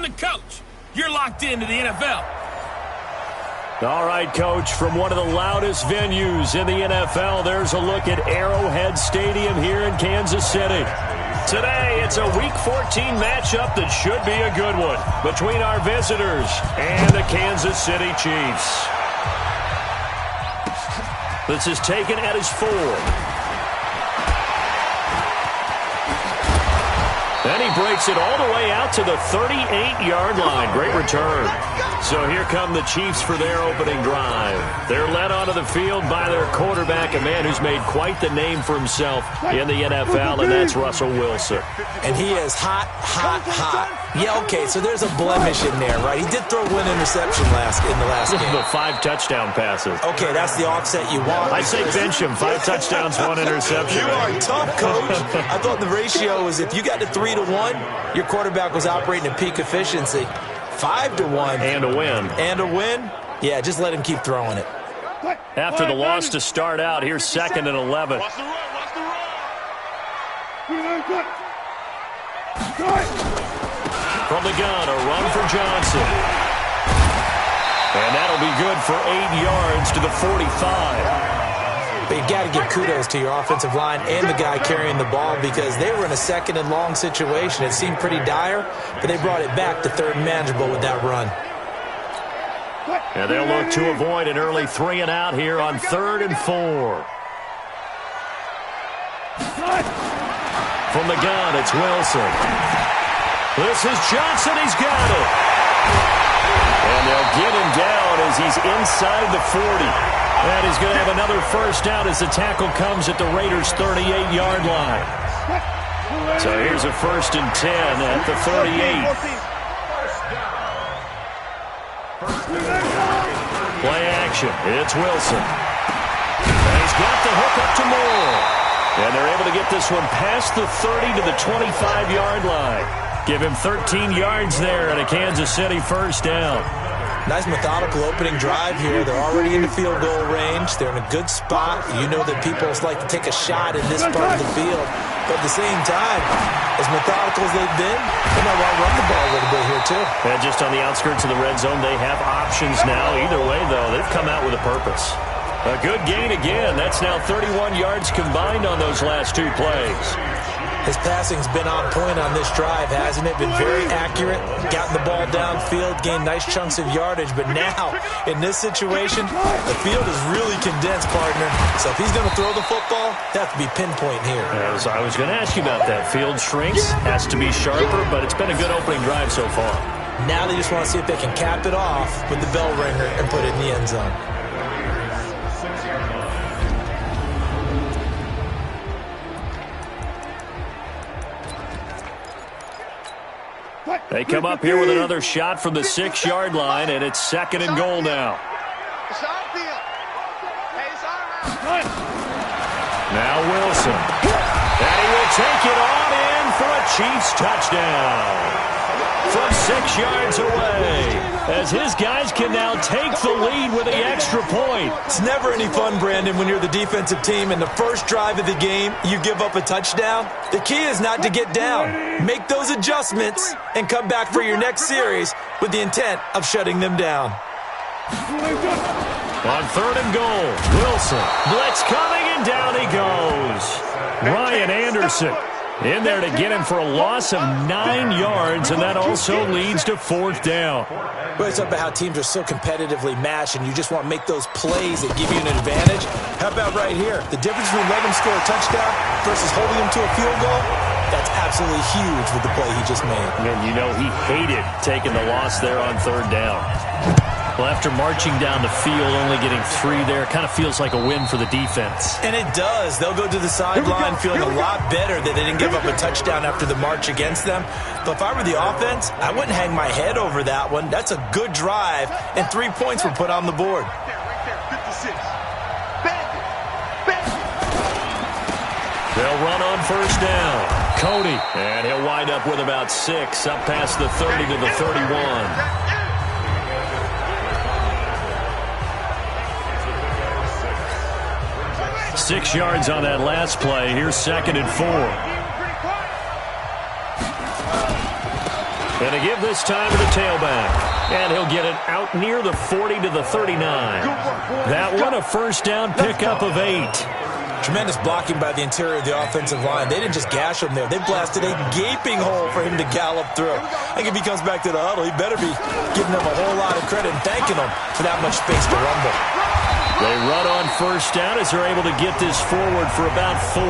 I'm the coach. You're locked into the NFL. All right, Coach, from one of the loudest venues in the NFL, there's a look at Arrowhead Stadium here in Kansas City. Today, it's a Week 14 matchup that should be a good one between our visitors and the Kansas City Chiefs. This is taken at his 4. And he breaks it all the way out to the 38-yard line. Great return. So here come the Chiefs for their opening drive. They're led onto the field by their quarterback, a man who's made quite the name for himself in the NFL, and that's Russell Wilson. And he is hot, hot, hot. Yeah, okay, so there's a blemish in there, right? He did throw one interception in the last game. The 5 touchdown passes. Okay, that's the offset you want. I say bench him. 5 touchdowns, 1 interception. You are tough, Coach. I thought the ratio was if you got to 3-to-1, your quarterback was operating at peak efficiency. 5-to-1. And a win. And a win? Yeah, just let him keep throwing it. After the loss to start out, here's 2nd and 11. From the gun, a run for Johnson. And that'll be good for 8 yards to the 45. But you've got to give kudos to your offensive line and the guy carrying the ball because they were in a 2nd and long situation. It seemed pretty dire, but they brought it back to 3rd and manageable with that run. And they'll look to avoid an early 3 and out here on 3rd and 4. From the gun, it's Wilson. This is Johnson. He's got it. And they'll get him down as he's inside the 40. And he's going to have another first down as the tackle comes at the Raiders' 38-yard line. So here's a 1st and 10 at the 38. Play action. It's Wilson. And he's got the hook up to Moore. And they're able to get this one past the 30 to the 25-yard line. Give him 13 yards there and a Kansas City first down. Nice methodical opening drive here. They're already in the field goal range. They're in a good spot. You know that people like to take a shot in this part of the field. But at the same time, as methodical as they've been, they might want to run the ball a little bit here too. And just on the outskirts of the red zone, they have options now. Either way, though, they've come out with a purpose. A good gain again. That's now 31 yards combined on those last 2 plays. His passing's been on point on this drive, hasn't it? Been very accurate, gotten the ball downfield, gained nice chunks of yardage. But now, in this situation, the field is really condensed, partner. So if he's going to throw the football, that has to be pinpoint here. I was going to ask you about that. Field shrinks, has to be sharper, but it's been a good opening drive so far. Now they just want to see if they can cap it off with the bell ringer and put it in the end zone. They come up here with another shot from the 6-yard line, and it's 2nd and goal now. Now Wilson. And he will take it on in for a Chiefs touchdown. From 6 yards away, as his guys can now take the lead with the extra point. It's never any fun, Brandon, when you're the defensive team and the first drive of the game, you give up a touchdown. The key is not to get down. Make those adjustments and come back for your next series with the intent of shutting them down. On 3rd and goal, Wilson. Blitz coming, and down he goes. Ryan Anderson in there to get him for a loss of 9 yards, and that also leads to 4th down. Well, it's about how teams are so competitively matched, and you just want to make those plays that give you an advantage. How about right here? The difference between letting him score a touchdown versus holding him to a field goal, that's absolutely huge with the play he just made. And you know he hated taking the loss there on 3rd down. Well, after marching down the field, only getting 3 there, kind of feels like a win for the defense. And it does. They'll go to the sideline feeling a lot better that they didn't give up a touchdown after the march against them. But if I were the offense, I wouldn't hang my head over that one. That's a good drive, and 3 points were put on the board. They'll run on 1st down. Cody, and he'll wind up with about 6, up past the 30 to the 31. 6 yards on that last play. Here's 2nd and 4. And to give this time to the tailback. And he'll get it out near the 40 to the 39. That one a first down pickup of 8. Tremendous blocking by the interior of the offensive line. They didn't just gash him there. They blasted a gaping hole for him to gallop through. I think if he comes back to the huddle, he better be giving them a whole lot of credit and thanking them for that much space to rumble. They run on first down as they're able to get this forward for about 4.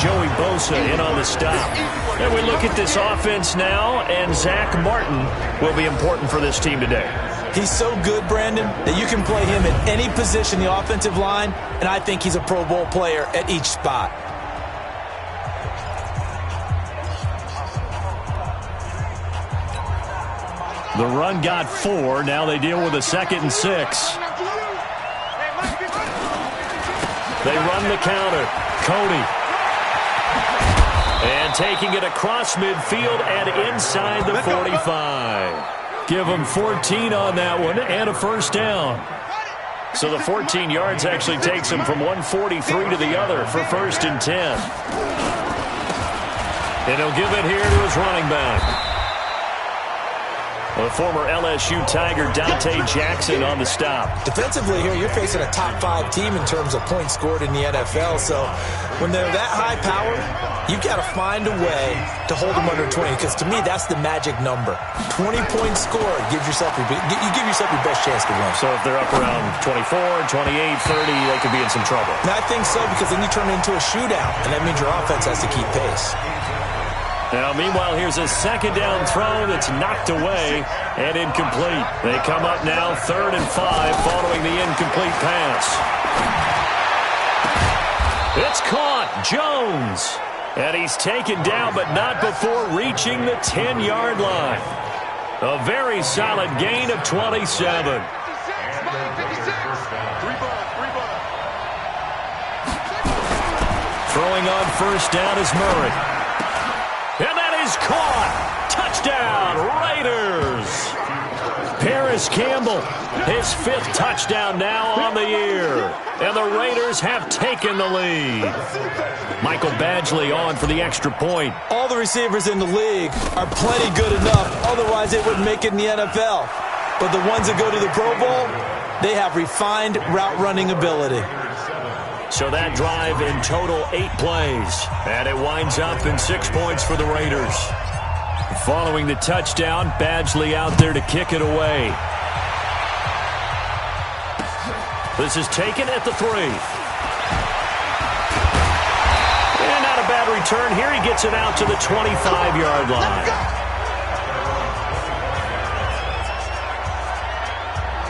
Joey Bosa in on the stop. And we look at this offense now, and Zach Martin will be important for this team today. He's so good, Brandon, that you can play him at any position in the offensive line, and I think he's a Pro Bowl player at each spot. The run got 4. Now they deal with a 2nd and 6. They run the counter. Cody. And taking it across midfield and inside the 45. Give them 14 on that one and a first down. So the 14 yards actually takes him from 143 to the other for 1st and 10. And he'll give it here to his running back. The former LSU Tiger Dante Jackson on the stop. Defensively here, you're facing a top 5 team in terms of points scored in the NFL. So when they're that high powered, you've got to find a way to hold them under 20. Because to me, that's the magic number. 20 points scored gives yourself you give yourself your best chance to win. So if they're up around 24, 28, 30, they could be in some trouble. And I think so, because then you turn it into a shootout, and that means your offense has to keep pace. Now, meanwhile, here's a 2nd down throw that's knocked away and incomplete. They come up now 3rd and 5 following the incomplete pass. It's caught. Jones. And he's taken down, but not before reaching the 10-yard line. A very solid gain of 27. Throwing on first down is Murray. And that is caught. Touchdown, Raiders. Paris Campbell, his 5th touchdown now on the year. And the Raiders have taken the lead. Michael Badgley on for the extra point. All the receivers in the league are plenty good enough. Otherwise, they wouldn't make it in the NFL. But the ones that go to the Pro Bowl, they have refined route running ability. So that drive in total 8 plays. And it winds up in 6 points for the Raiders. Following the touchdown, Badgley out there to kick it away. This is taken at the 3. And not a bad return. Here he gets it out to the 25-yard line.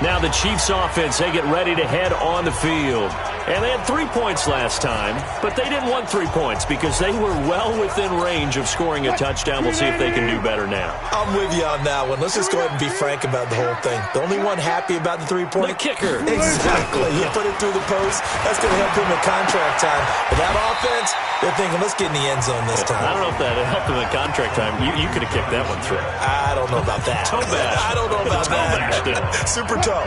Now the Chiefs offense, they get ready to head on the field. And they had 3 points last time, but they didn't want 3 points because they were well within range of scoring a touchdown. We'll see if they can do better now. I'm with you on that one. Let's just go ahead and be frank about the whole thing. The only one happy about the 3-point? The kicker. Exactly. He put it through the post. That's going to help him at contract time. But that offense, they're thinking, let's get in the end zone this time. I don't know if that helped him at contract time. You could have kicked that one through. I don't know about that. Toe bash. I don't know about that. Super toe.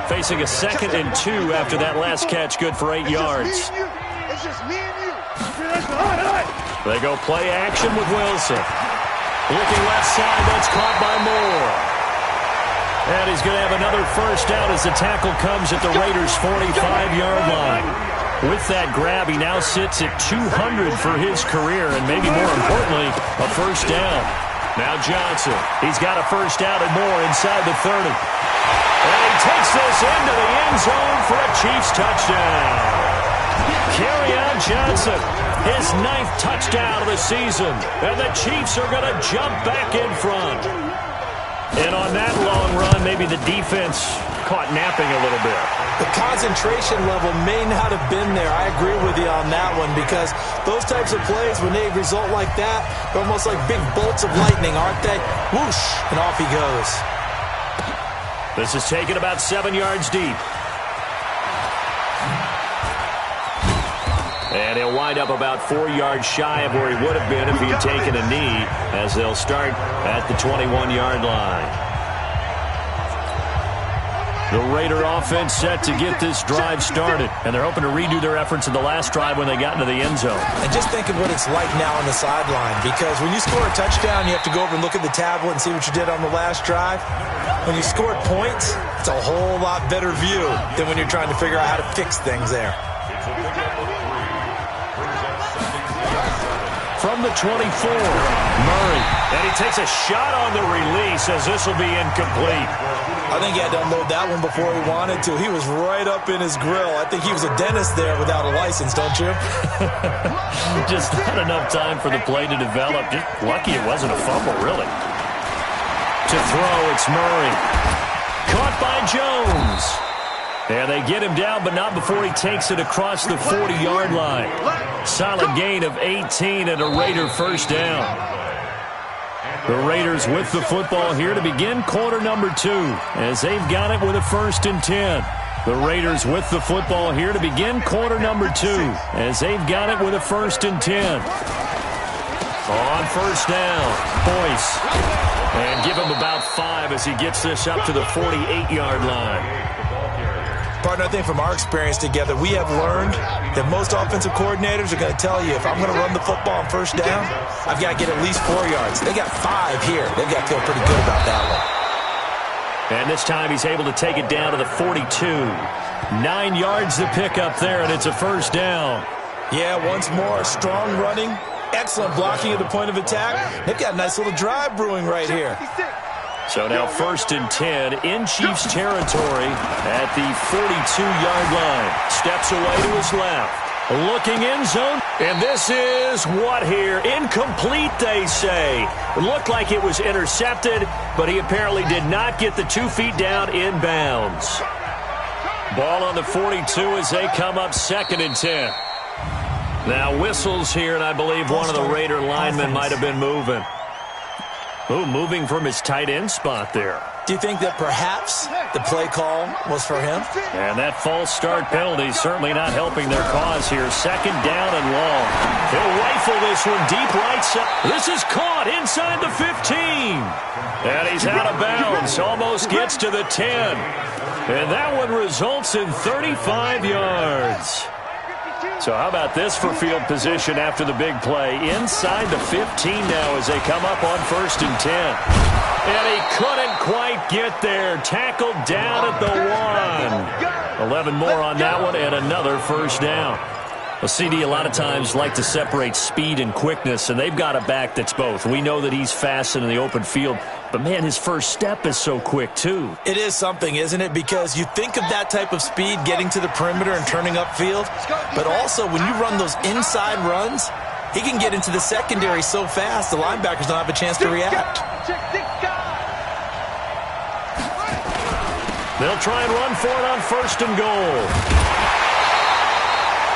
Facing a 2nd and 2 after that last catch, good for 8 yards. It's just me and you. They go play action with Wilson. Looking left side, that's caught by Moore. And he's going to have another first down as the tackle comes at the Raiders' 45-yard line. With that grab, he now sits at 200 for his career, and maybe more importantly, a first down. Now Johnson, he's got a first down and more inside the 30. And he takes this into the end zone for a Chiefs touchdown. Kerryon Johnson, his 9th touchdown of the season. And the Chiefs are going to jump back in front. And on that long run, maybe the defense caught napping a little bit. The concentration level may not have been there. I agree with you on that one, because those types of plays, when they result like that, they're almost like big bolts of lightning, aren't they? Whoosh, and off he goes. This is taken about 7 yards deep. And he'll wind up about 4 yards shy of where he would have been if he had taken a knee, as they'll start at the 21-yard line. The Raider offense set to get this drive started. And they're hoping to redo their efforts in the last drive when they got into the end zone. And just think of what it's like now on the sideline. Because when you score a touchdown, you have to go over and look at the tablet and see what you did on the last drive. When you scored points, it's a whole lot better view than when you're trying to figure out how to fix things there. From the 24, Murray. And he takes a shot on the release as this will be incomplete. I think he had to unload that one before he wanted to. He was right up in his grill. I think he was a dentist there without a license, don't you? Just not enough time for the play to develop. Just lucky it wasn't a fumble, really. To throw, it's Murray. Caught by Jones. And they get him down, but not before he takes it across the 40-yard line. Solid gain of 18 and a Raider first down. The Raiders with the football here to begin quarter number 2 as they've got it with a 1st and 10. The Raiders with the football here to begin quarter number 2 as they've got it with a 1st and 10. On first down, Boyce. And give him about 5 as he gets this up to the 48-yard line. Partner, I think from our experience together, we have learned that most offensive coordinators are going to tell you, if I'm going to run the football on first down, I've got to get at least 4 yards. They got 5 here. They've got to feel pretty good about that one. And this time he's able to take it down to the 42. 9 yards to pick up there, and it's a first down. Yeah, once more, strong running, excellent blocking at the point of attack. They've got a nice little drive brewing right here. So now 1st and 10 in Chiefs territory at the 42-yard line. Steps away to his left. Looking end zone. And this is what here? Incomplete, they say. It looked like it was intercepted, but he apparently did not get the 2 feet down in bounds. Ball on the 42 as they come up 2nd and 10. Now whistles here, and I believe one of the Raider linemen might have been moving. Oh, moving from his tight end spot there. Do you think that perhaps the play call was for him? And that false start penalty certainly not helping their cause here. 2nd down and long. They'll rifle this one deep right side. This is caught inside the 15. And he's out of bounds. Almost gets to the 10. And that one results in 35 yards. So how about this for field position after the big play? Inside the 15 now as they come up on 1st and 10. And he couldn't quite get there. Tackled down at the 1. 11 more on that one and another first down. Well, CD a lot of times like to separate speed and quickness, and they've got a back that's both. We know that he's fast in the open field, but, man, his first step is so quick, too. It is something, isn't it? Because you think of that type of speed getting to the perimeter and turning upfield, but also when you run those inside runs, he can get into the secondary so fast the linebackers don't have a chance to react. They'll try and run for it on 1st and goal.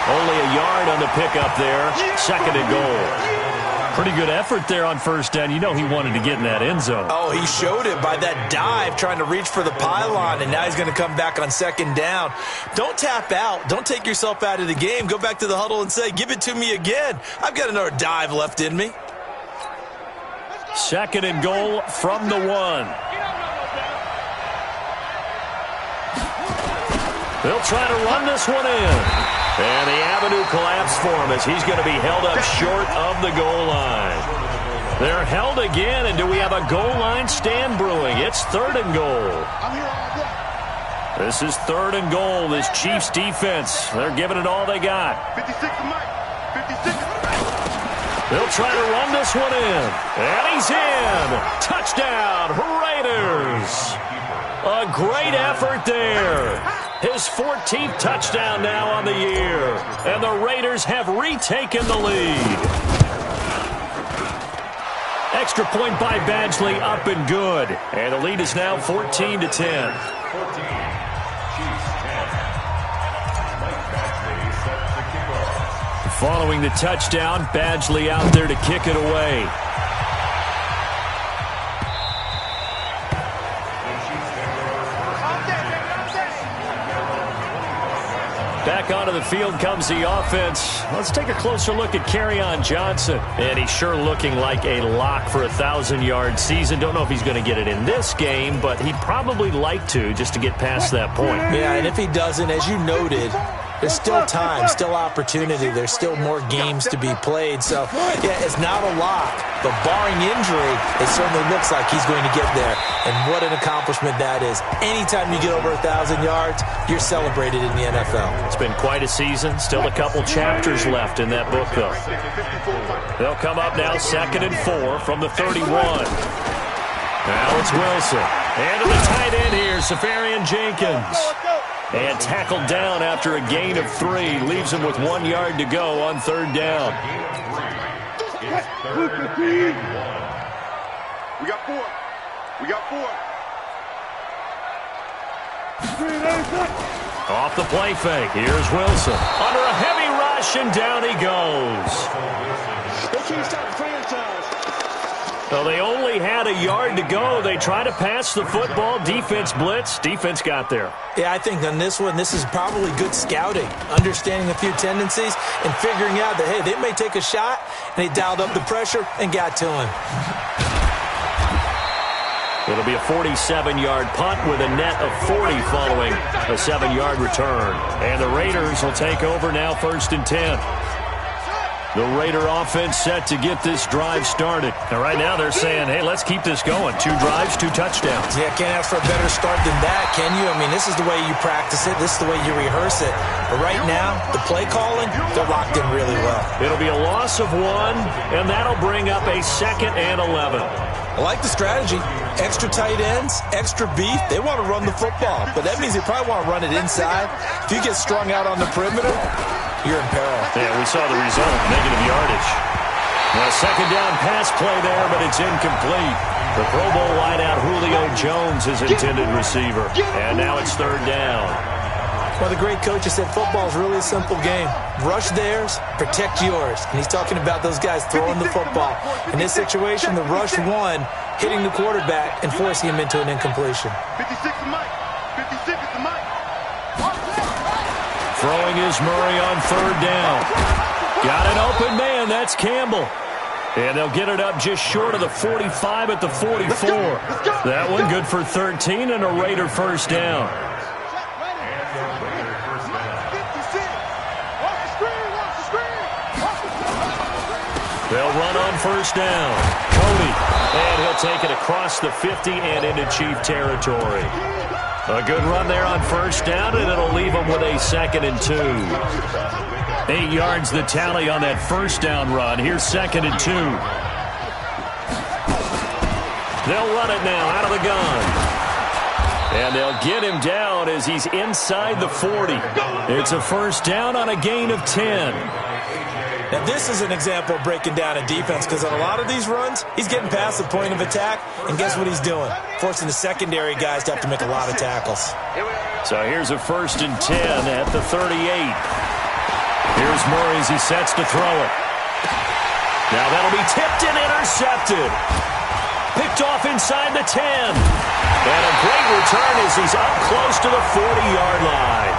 Only a yard on the pickup there. 2nd and goal. Pretty good effort there on 1st down. You know he wanted to get in that end zone. Oh, he showed it by that dive trying to reach for the pylon, and now he's going to come back on 2nd down. Don't tap out. Don't take yourself out of the game. Go back to the huddle and say, give it to me again. I've got another dive left in me. 2nd and goal from the 1. They'll try to run this one in. And the avenue collapsed for him as he's going to be held up short of the goal line. They're held again, and do we have a goal line stand brewing? It's 3rd and goal. This is 3rd and goal, this Chiefs defense. They're giving it all they got. 56 to Mike. 56. They'll try to run this one in. And he's in. Touchdown, Raiders. A great effort there. His 14th touchdown now on the year. And the Raiders have retaken the lead. Extra point by Badgley, up and good. And the lead is now 14 to 10. Following the touchdown, Badgley out there to kick it away. back onto the field comes the offense. Let's take a closer look at Kerryon Johnson. And he's sure looking like a lock for a 1,000-yard season. Don't know if he's going to get it in this game, but he'd probably like to just to get past that point. Yeah, and if he doesn't, as you noted, there's still time, still opportunity. There's still more games to be played. So, yeah, it's not a lock. But barring injury, it certainly looks like he's going to get there. And what an accomplishment that is. Anytime you get over 1,000 yards, you're celebrated in the NFL. It's been quite a season. Still a couple chapters left in that book, though. They'll come up now 2nd and 4 from the 31. Now it's Wilson. And to the tight end here, Safarian Jenkins. And tackled down after a gain of 3. Leaves him with 1 yard to go on 3rd down. We got 4. We got 4. Off the play fake. Here's Wilson. Under a heavy rush, and down he goes. They can't stop the franchise. So they only had a yard to go. They try to pass the football. Defense blitz. Defense got there. Yeah, I think on this one, this is probably good scouting, understanding a few tendencies and figuring out that, hey, they may take a shot, and they dialed up the pressure and got to him. It'll be a 47-yard punt with a net of 40 following a 7-yard return. And the Raiders will take over now 1st and 10. The Raider offense set to get this drive started. Now, right now they're saying, hey, let's keep this going. 2 drives, 2 touchdowns. Yeah, can't ask for a better start than that, can you? I mean, this is the way you practice it. This is the way you rehearse it. But right now, the play calling, they're locked in really well. It'll be a loss of 1, and that'll bring up a 2nd and 11. I like the strategy. Extra tight ends, extra beef. They want to run the football, but that means they probably want to run it inside. If you get strung out on the perimeter, you're in peril. Yeah, we saw the result, negative yardage. Well, 2nd down pass play there, but it's incomplete. The Pro Bowl wideout Julio Jones is intended receiver, and now it's 3rd down. Well, the great coach has said football is really a simple game. Rush theirs, protect yours. And he's talking about those guys throwing the football. In this situation, the rush won, hitting the quarterback and forcing him into an incompletion. 56 is Mike. 56 is the Mike. Throwing is Murray on 3rd down. Got an open man. That's Campbell. And they'll get it up just short of the 45 at the 44. That one good for 13 and a Raider 1st down. They'll run on 1st down. Cody. And he'll take it across the 50 and into Chief territory. A good run there on 1st down, and it'll leave them with a 2nd and 2. 8 yards the tally on that 1st down run. Here's 2nd and 2. They'll run it now out of the gun. And they'll get him down as he's inside the 40. It's a 1st down on a gain of 10. Now, this is an example of breaking down a defense because on a lot of these runs, he's getting past the point of attack, and guess what he's doing? Forcing the secondary guys to have to make a lot of tackles. So here's a 1st and 10 at the 38. Here's Murray as he sets to throw it. Now that'll be tipped and intercepted. Picked off inside the 10. And a great return as he's up close to the 40-yard line.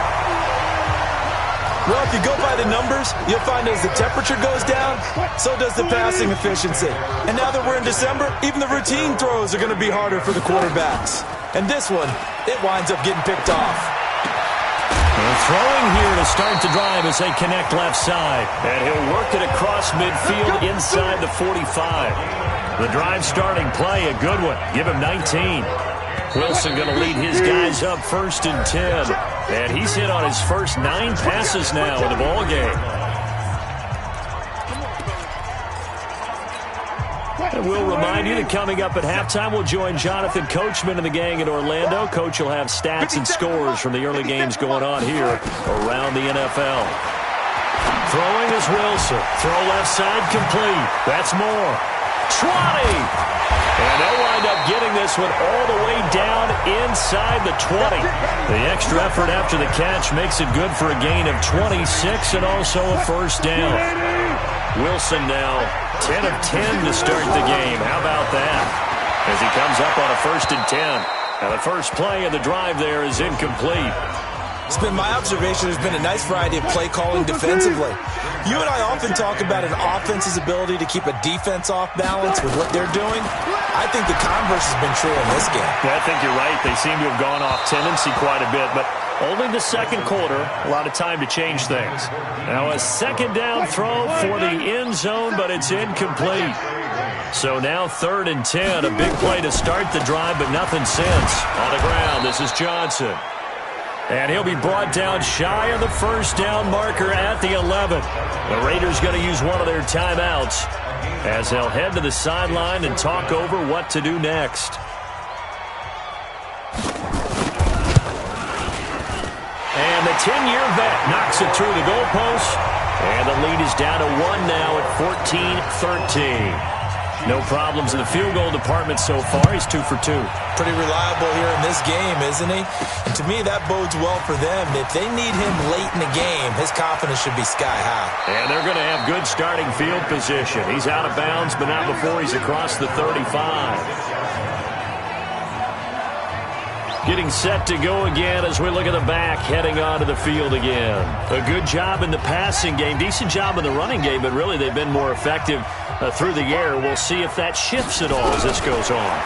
Well, if you go by the numbers, you'll find as the temperature goes down, so does the passing efficiency. And now that we're in December, even the routine throws are going to be harder for the quarterbacks. And this one, it winds up getting picked off. They're throwing here to start the drive as they connect left side. And he'll work it across midfield inside the 45. The drive starting play, a good one. Give him 19. Wilson going to lead his guys up 1st and 10. And he's hit on his first 9 passes now in the ball game. And we'll remind you that coming up at halftime, we'll join Jonathan Coachman and the gang in Orlando. Coach will have stats and scores from the early games going on here around the NFL. Throwing is Wilson. Throw left side complete. That's Moore. 20. And they'll wind up getting this one all the way down inside the 20. The extra effort after the catch makes it good for a gain of 26 and also a 1st down. Wilson now 10 of 10 to start the game. How about that? As he comes up on a 1st and 10. Now the first play of the drive there is incomplete. It's been my observation there's been a nice variety of play calling defensively. You and I often talk about an offense's ability to keep a defense off balance with what they're doing. I think the converse has been true in this game. Yeah, I think you're right. They seem to have gone off tendency quite a bit, but only the second quarter, a lot of time to change things. Now a second down throw for the end zone, but it's incomplete. So now 3rd and 10, a big play to start the drive, but nothing since. On the ground, this is Johnson. And he'll be brought down shy of the first down marker at the 11. The Raiders going to use one of their timeouts as they'll head to the sideline and talk over what to do next. And the 10-year vet knocks it through the goalpost. And the lead is down to 1 now at 14-13. No problems in the field goal department so far. He's 2 for 2. Pretty reliable here in this game, isn't he? And to me, that bodes well for them. If they need him late in the game, his confidence should be sky high. And they're going to have good starting field position. He's out of bounds, but not before he's across the 35. Getting set to go again as we look at the back, heading onto the field again. A good job in the passing game, decent job in the running game, but really they've been more effective through the air. We'll see if that shifts at all as this goes on.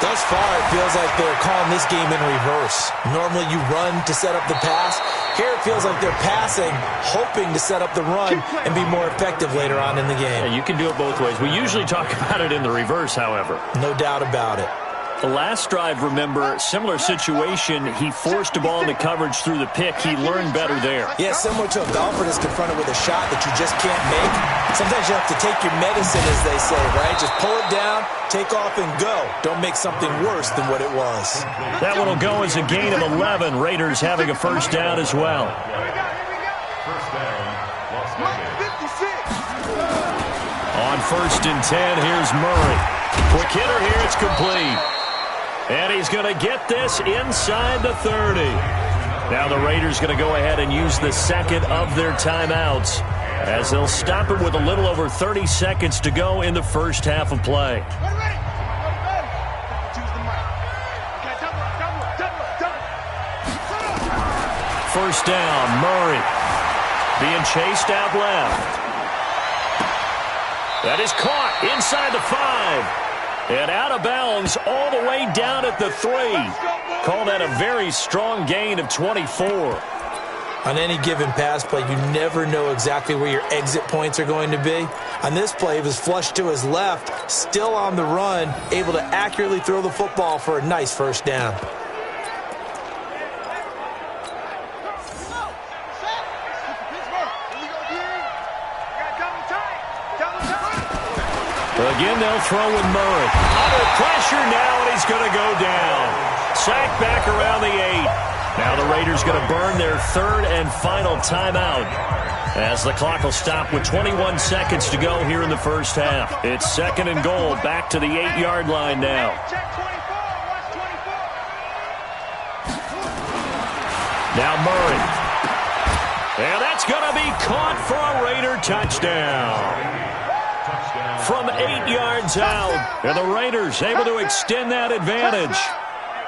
Thus far, it feels like they're calling this game in reverse. Normally you run to set up the pass. Here it feels like they're passing, hoping to set up the run and be more effective later on in the game. Yeah, you can do it both ways. We usually talk about it in the reverse, however. No doubt about it. The last drive, remember, similar situation. He forced a ball into coverage through the pick. He learned better there. Yeah, similar to a golfer that's confronted with a shot that you just can't make. Sometimes you have to take your medicine, as they say, right? Just pull it down, take off, and go. Don't make something worse than what it was. That one will go as a gain of 11. Raiders having a first down as well. On 1st and 10, here's Murray. Quick hitter here, it's complete. And he's going to get this inside the 30. Now the Raiders going to go ahead and use the second of their timeouts as they'll stop it with a little over 30 seconds to go in the first half of play. First down, Murray being chased out left. That is caught inside the 5. And out of bounds all the way down at the 3. Call that a very strong gain of 24. On any given pass play, you never know exactly where your exit points are going to be. On this play, it was flushed to his left, still on the run, able to accurately throw the football for a nice first down. Again, they'll throw with Murray. Under pressure now, and he's going to go down. Sacked back around the 8. Now the Raiders going to burn their 3rd and final timeout as the clock will stop with 21 seconds to go here in the first half. It's 2nd and goal, back to the 8-yard line now. Now Murray. And that's going to be caught for a Raider touchdown. From 8 yards out, and the Raiders able to extend that advantage.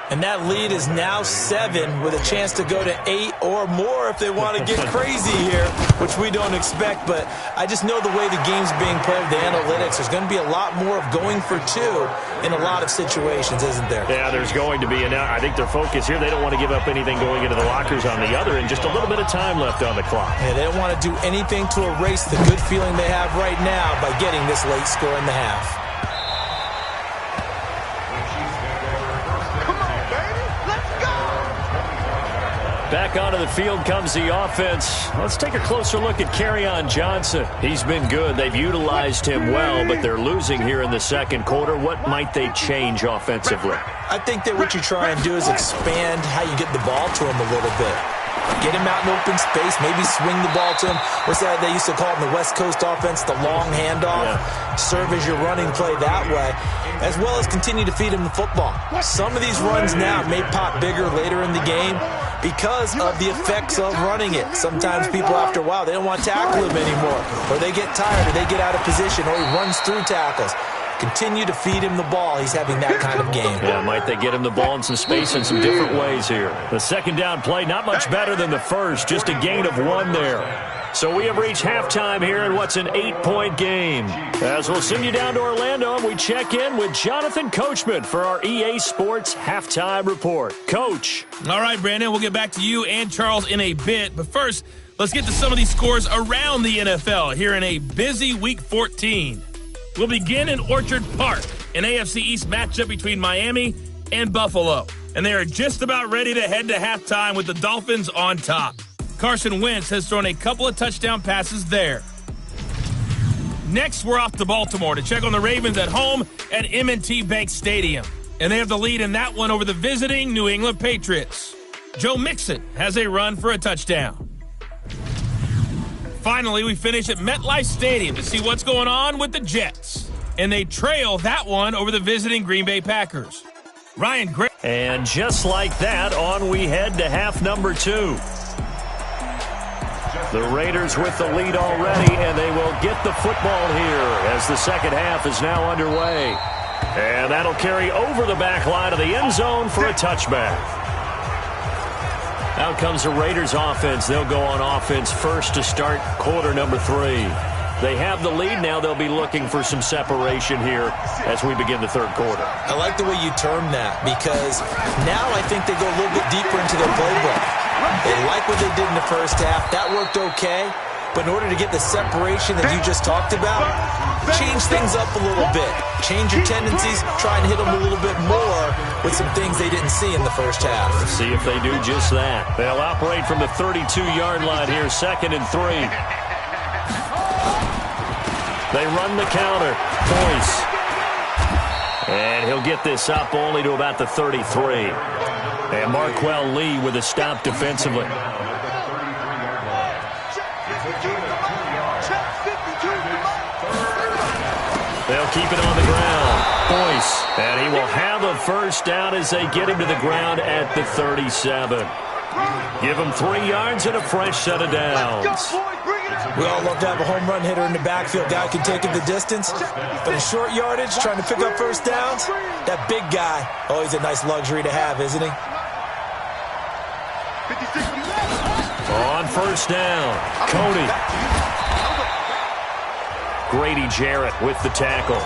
And that lead is now 7 with a chance to go to 8 or more if they want to get crazy here, which we don't expect. But I just know the way the game's being played, the analytics, there's going to be a lot more of going for 2 in a lot of situations, isn't there? Yeah, there's going to be. And I think their focus here, they don't want to give up anything going into the lockers on the other, and just a little bit of time left on the clock. Yeah, they don't want to do anything to erase the good feeling they have right now by getting this late score in the half. Back onto the field comes the offense. Let's take a closer look at Kerryon Johnson. He's been good. They've utilized him well, but they're losing here in the second quarter. What might they change offensively? I think that what you try and do is expand how you get the ball to him a little bit. Get him out in open space, maybe swing the ball to him. What's that they used to call it in the West Coast offense, the long handoff? Yeah. Serve as your running play that way, as well as continue to feed him the football. Some of these runs now may pop bigger later in the game because of the effects of running it. Sometimes people, after a while, they don't want to tackle him anymore, or they get tired, or they get out of position, or he runs through tackles. Continue to feed him the ball. He's having that kind of game. Yeah, might they get him the ball in some space in some different ways here. The second down play, not much better than the first, just a gain of 1 there. So we have reached halftime here in what's an 8-point game. As we'll send you down to Orlando, and we check in with Jonathan Coachman for our EA Sports Halftime Report. Coach. All right, Brandon, we'll get back to you and Charles in a bit. But first, let's get to some of these scores around the NFL here in a busy Week 14. We'll begin in Orchard Park, an AFC East matchup between Miami and Buffalo. And they are just about ready to head to halftime with the Dolphins on top. Carson Wentz has thrown a couple of touchdown passes there. Next, we're off to Baltimore to check on the Ravens at home at M&T Bank Stadium. And they have the lead in that one over the visiting New England Patriots. Joe Mixon has a run for a touchdown. Finally, we finish at MetLife Stadium to see what's going on with the Jets. And they trail that one over the visiting Green Bay Packers. Ryan Gray. And just like that, on we head to half number 2. The Raiders with the lead already, and they will get the football here as the second half is now underway. And that'll carry over the back line of the end zone for a touchback. Out comes the Raiders offense. They'll go on offense first to start quarter number 3. They have the lead. Now they'll be looking for some separation here as we begin the third quarter. I like the way you term that because now I think they go a little bit deeper into their playbook. They like what they did in the first half. That worked okay. But in order to get the separation that you just talked about, change things up a little bit. Change your tendencies. Try and hit them a little bit more with some things they didn't see in the first half. Let's see if they do just that. They'll operate from the 32-yard line here, 2nd and 3. They run the counter. Boyce. And he'll get this up only to about the 33. And Marquell Lee with a stop defensively. They'll keep it on the ground. Boyce. And he will have a first down as they get him to the ground at the 37. Give him 3 yards and a fresh set of downs. We all love to have a home run hitter in the backfield. Guy can take it the distance. But in short yardage, trying to pick up first downs, that big guy, always a nice luxury to have, isn't he? On first down, Cody. Grady Jarrett with the tackle.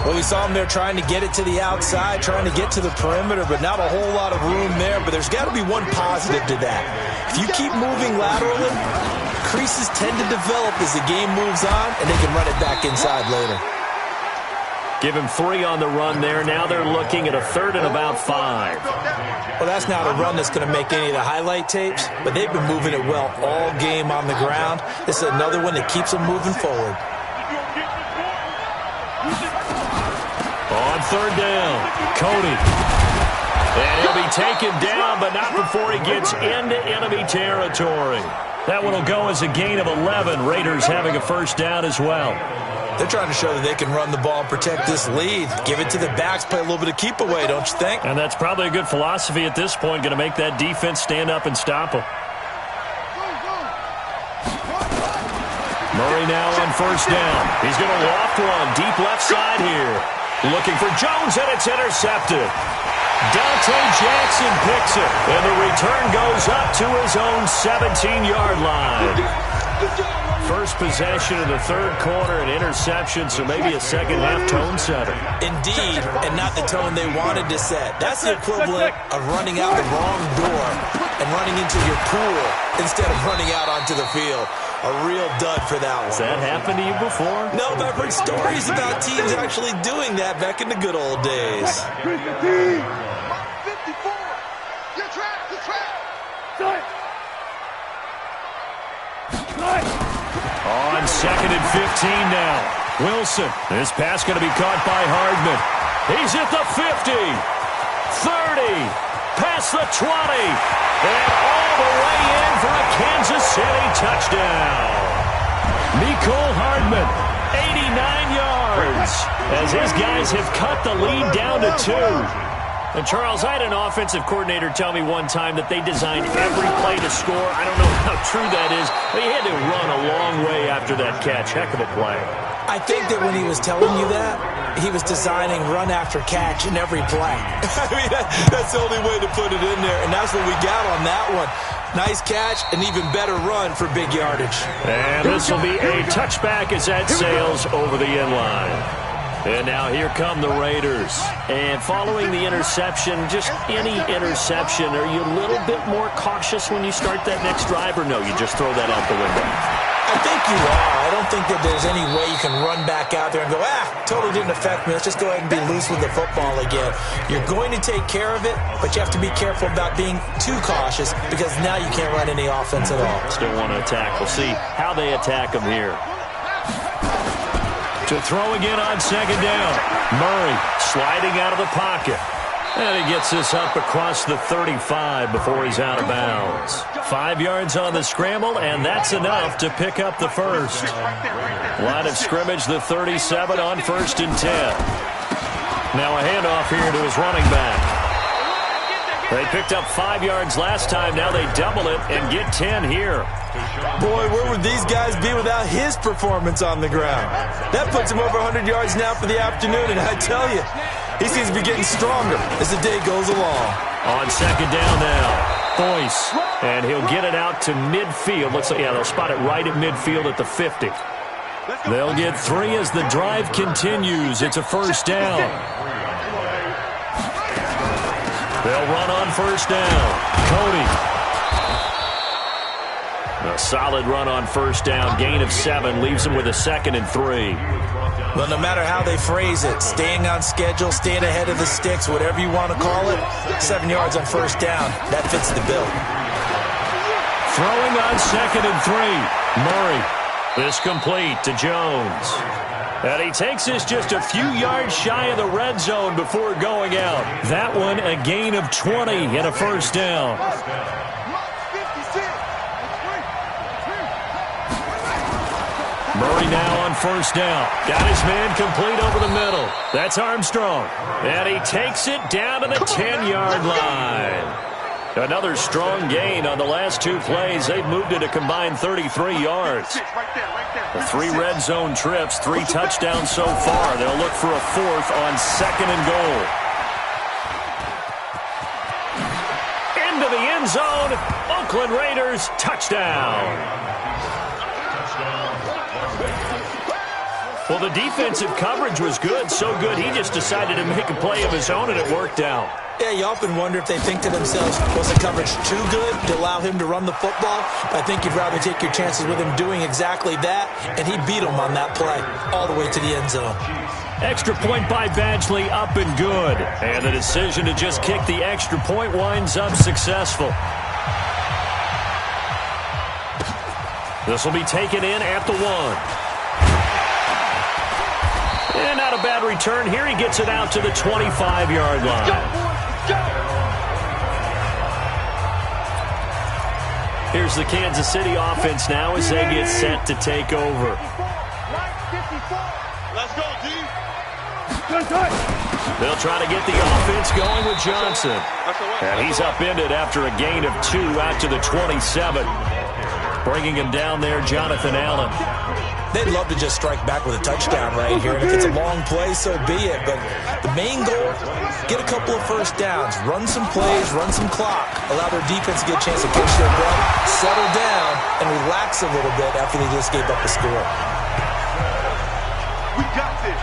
Well, we saw him there trying to get it to the outside, trying to get to the perimeter, but not a whole lot of room there. But there's got to be one positive to that. If you keep moving laterally, creases tend to develop as the game moves on, and they can run it back inside later. Give him 3 on the run there. Now they're looking at a 3rd and about 5. Well, that's not a run that's going to make any of the highlight tapes, but they've been moving it well all game on the ground. This is another one that keeps them moving forward. On 3rd down, Cody. And he'll be taken down, but not before he gets into enemy territory. That one will go as a gain of 11. Raiders having a first down as well. They're trying to show that they can run the ball and protect this lead. Give it to the backs, play a little bit of keep away, don't you think? And that's probably a good philosophy at this point, going to make that defense stand up and stop them. Murray now on first down. He's going to loft one deep left side here. Looking for Jones, and it's intercepted. Dante Jackson picks it, and the return goes up to his own 17-yard line. First possession of the third quarter, an interception, so maybe a second-half tone setter. Indeed, and not the tone they wanted to set. That's the equivalent of running out the wrong door and running into your pool instead of running out onto the field. A real dud for that one. Has that happened to you before? No, but I've heard stories about teams actually doing that back in the good old days. On 2nd and 15 now. Wilson. This pass going to be caught by Hardman. He's at the 50. 30. Past the 20. And all the way in for a Kansas City touchdown. Mecole Hardman, 89 yards, as his guys have cut the lead down to 2. And, Charles, I had an offensive coordinator tell me one time that they designed every play to score. I don't know how true that is, but he had to run a long way after that catch. Heck of a play. I think that when he was telling you that, he was designing run after catch in every play. I mean, that's the only way to put it in there, and that's what we got on that one. Nice catch, an even better run for big yardage. And this will be a touchback as that sails over the end line. And now here come the Raiders. And following the interception, just any interception, are you a little bit more cautious when you start that next drive, or no, you just throw that out the window? I think you are. I don't think that there's any way you can run back out there and go, totally didn't affect me. Let's just go ahead and be loose with the football again. You're going to take care of it, but you have to be careful about being too cautious because now you can't run any offense at all. Still want to attack. We'll see how they attack them here. To throw again on second down. Murray sliding out of the pocket. And he gets this up across the 35 before he's out of bounds. 5 yards on the scramble, and that's enough to pick up the first. Line of scrimmage, the 37 on 1st and 10. Now a handoff here to his running back. They picked up 5 yards last time. Now they double it and get 10 here. Boy, where would these guys be without his performance on the ground? That puts him over 100 yards now for the afternoon, and I tell you, he seems to be getting stronger as the day goes along. On second down now, Boyce, and he'll get it out to midfield. Looks like, they'll spot it right at midfield at the 50. They'll get 3 as the drive continues. It's a first down. They'll run on first down. Cody. A solid run on first down. Gain of 7 leaves them with a 2nd and 3. Well, no matter how they phrase it, staying on schedule, staying ahead of the sticks, whatever you want to call it, 7 yards on first down, that fits the bill. Throwing on 2nd and 3. Murray. This complete to Jones. And he takes this just a few yards shy of the red zone before going out. That one a gain of 20 and a first down. Murray now on first down. Got his man complete over the middle. That's Armstrong. And he takes it down to the 10-yard line. Another strong gain on the last 2 plays. They've moved it a combined 33 yards. The 3 red zone trips, 3 touchdowns so far. They'll look for a 4th on 2nd and goal. Into the end zone. Oakland Raiders touchdown. Well, the defensive coverage was good, so good he just decided to make a play of his own, and it worked out. Yeah, you often wonder if they think to themselves, was the coverage too good to allow him to run the football? I think you'd rather take your chances with him doing exactly that, and he beat him on that play all the way to the end zone. Extra point by Badgley, up and good. And the decision to just kick the extra point winds up successful. This will be taken in at the 1. And not a bad return here. He gets it out to the 25-yard line. Here's the Kansas City offense now as they get set to take over. Let's go, D. They'll try to get the offense going with Johnson. And he's upended after a gain of 2 out to the 27. Bringing him down there, Jonathan Allen. They'd love to just strike back with a touchdown right here. And if it's a long play, so be it. But the main goal, get a couple of first downs, run some plays, run some clock, allow their defense to get a chance to catch their breath, settle down, and relax a little bit after they just gave up a score. We got this.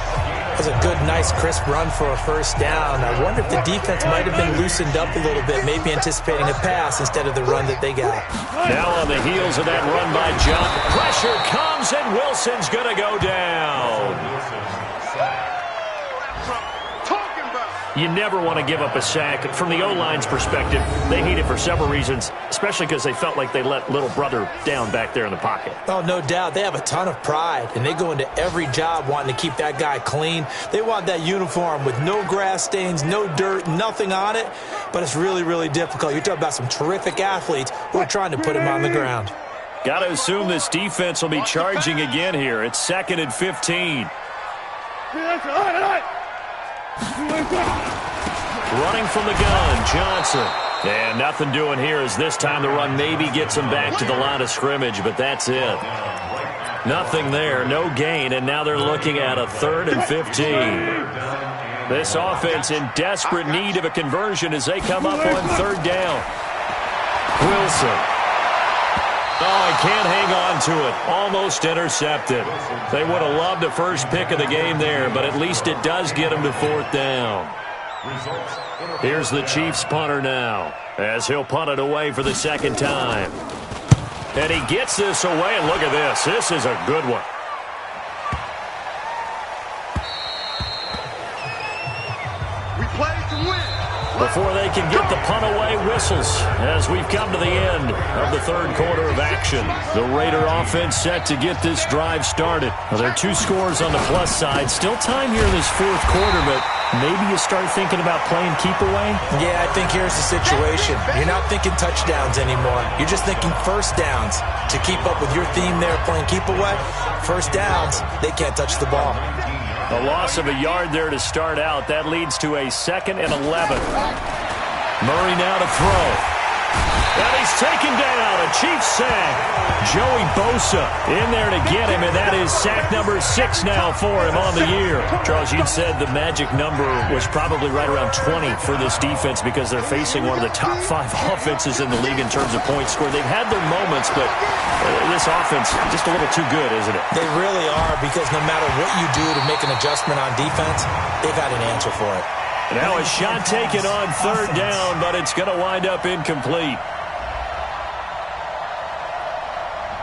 That was a good, nice, crisp run for a first down. I wonder if the defense might have been loosened up a little bit, maybe anticipating a pass instead of the run that they got. Now on the heels of that run by John, pressure comes and Wilson's going to go down. You never want to give up a sack. From the O-line's perspective, they hate it for several reasons, especially because they felt like they let little brother down back there in the pocket. Oh, no doubt. They have a ton of pride, and they go into every job wanting to keep that guy clean. They want that uniform with no grass stains, no dirt, nothing on it, but it's really, really difficult. You're talking about some terrific athletes who are trying to put him on the ground. Got to assume this defense will be charging again here. It's 2nd and 15. Running from the gun, Johnson. And nothing doing here as this time the run maybe gets him back to the line of scrimmage, but that's it. Nothing there, no gain, and now they're looking at a 3rd and 15. This offense in desperate need of a conversion as they come up on 3rd down. Wilson. Oh, he can't hang on to it. Almost intercepted. They would have loved the first pick of the game there, but at least it does get them to 4th down. Here's the Chiefs punter now, as he'll punt it away for the 2nd time. And he gets this away, and look at this. This is a good one. We play to win. Before they can get the punt away, whistles as we've come to the end of the 3rd quarter of action. The Raider offense set to get this drive started. Well, there are 2 scores on the plus side. Still time here in this 4th quarter, but maybe you start thinking about playing keep away? Yeah, I think here's the situation. You're not thinking touchdowns anymore. You're just thinking first downs. To keep up with your theme there, playing keep away, first downs, they can't touch the ball. A loss of a yard there to start out. That leads to a 2nd and 11. Murray now to throw. And he's taken down. A Chiefs sack. Joey Bosa in there to get him, and that is sack number 6 now for him on the year. Charles, you'd said the magic number was probably right around 20 for this defense because they're facing one of the top 5 offenses in the league in terms of points scored. They've had their moments, but this offense just a little too good, isn't it? They really are, because no matter what you do to make an adjustment on defense, they've got an answer for it. Now a shot taken on 3rd down, but it's going to wind up incomplete.